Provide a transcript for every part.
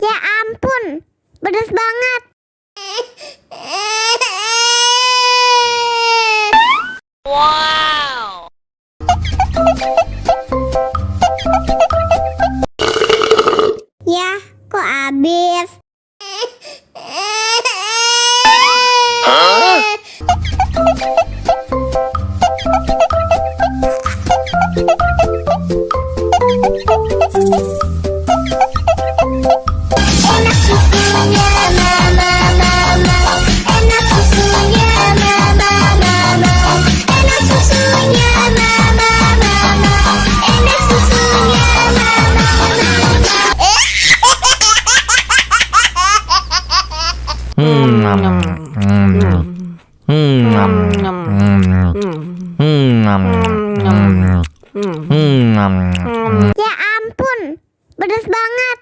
Ya ampun, pedas banget. Wow. Ya, kok habis? Enak susunya mama, enak susunya mama, enak susunya mama, enak susunya Ya ampun, pedas banget.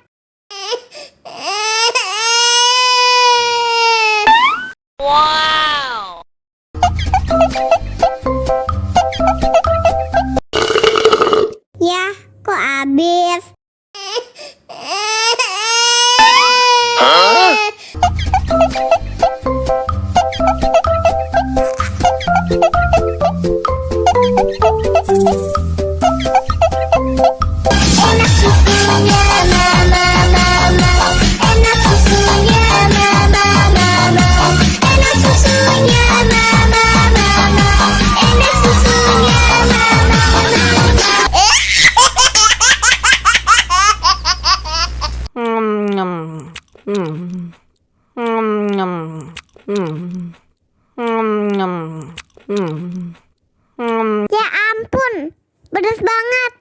Wow. Ya, kok habis? Enak susunya mama, enak susunya mama, enak susunya mama, enak susunya Ya ampun, pedas banget.